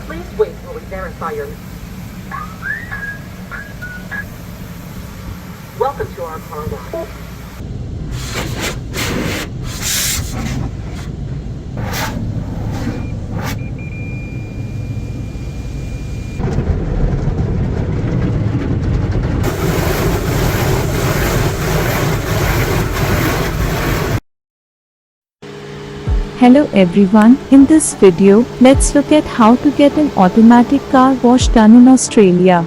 Please wait while we verify your... Welcome to our car wash. Hello everyone, in this video, let's look at how to get an automatic car wash done in Australia.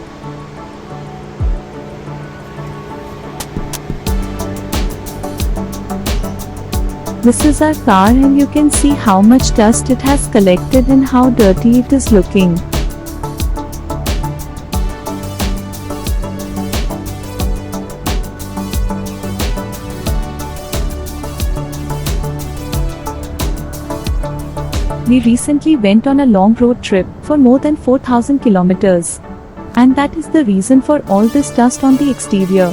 This is our car and you can see how much dust it has collected and how dirty it is looking. We recently went on a long road trip for more than 4,000 kilometers. And that is the reason for all this dust on the exterior.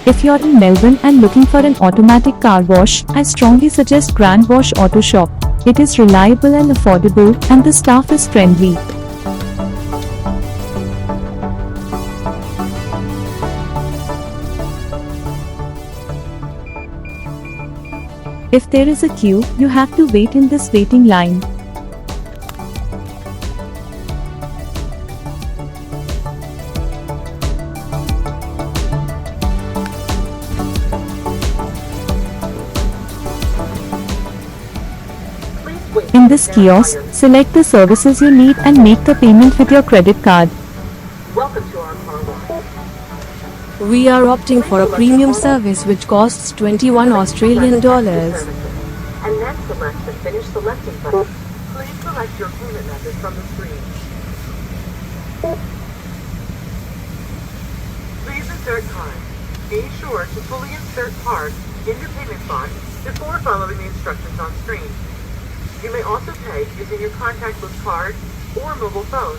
If you're in Melbourne and looking for an automatic car wash, I strongly suggest Grand Wash Auto Shop. It is reliable and affordable, and the staff is friendly. If there is a queue, you have to wait in this waiting line. In this kiosk, select the services you need and make the payment with your credit card. Welcome to our car wash. We are opting for a premium service which costs 21 Australian dollars. And then select the Finish Selecting button. Please select your payment method from the screen. Please insert card. Be sure to fully insert card in your payment box before following the instructions on screen. You may also pay using your contactless card or mobile phone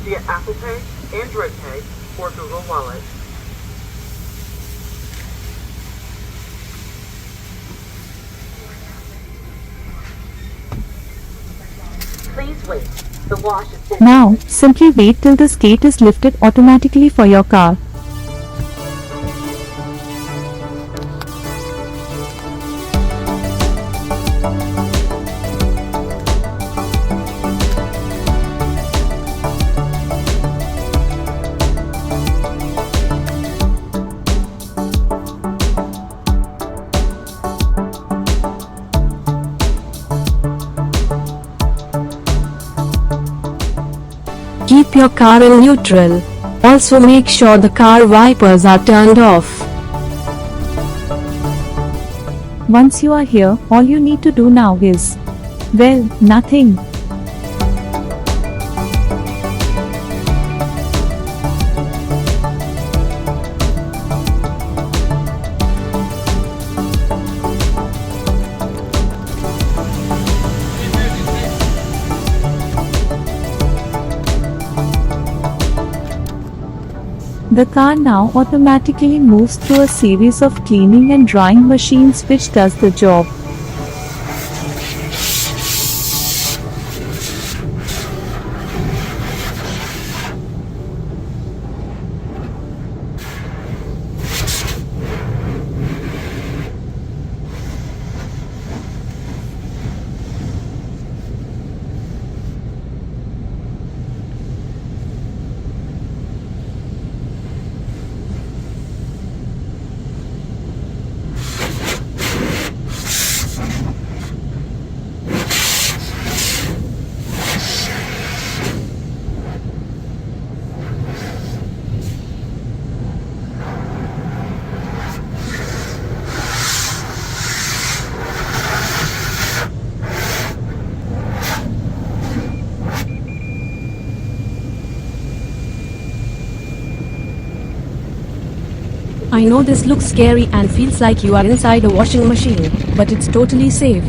via Apple Pay, Android Pay, or Google Wallet. Please wait. The wash is... Now, simply wait till the skate is lifted automatically for your car. Keep your car in neutral. Also make sure the car wipers are turned off. Once you are here, all you need to do now is, well, nothing. The car now automatically moves through a series of cleaning and drying machines which does the job. I know this looks scary and feels like you are inside a washing machine, but it's totally safe.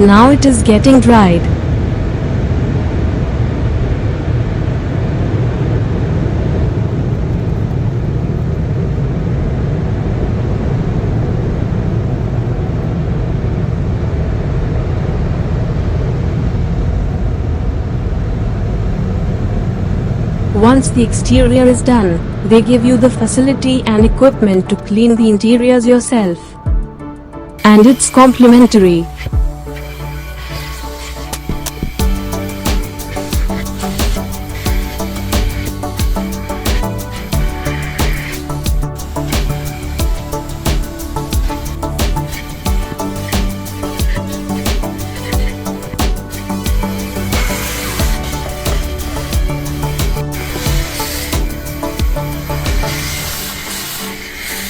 now it is getting dried. Once the exterior is done, they give you the facility and equipment to clean the interiors yourself. And it's complimentary.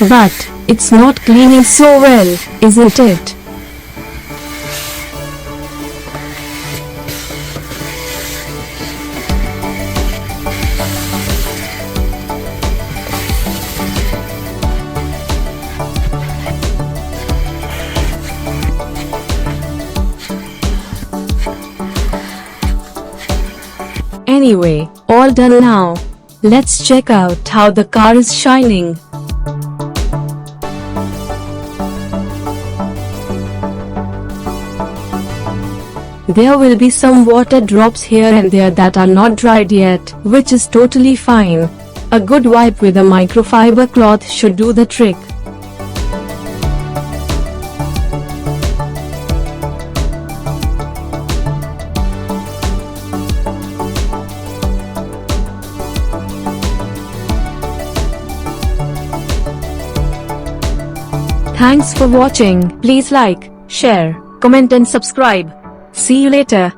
But it's not cleaning so well, isn't it? Anyway, all done now. Let's check out how the car is shining. There will be some water drops here and there that are not dried yet, which is totally fine. A good wipe with a microfiber cloth should do the trick. Thanks for watching. Please like, share, comment and subscribe. See you later.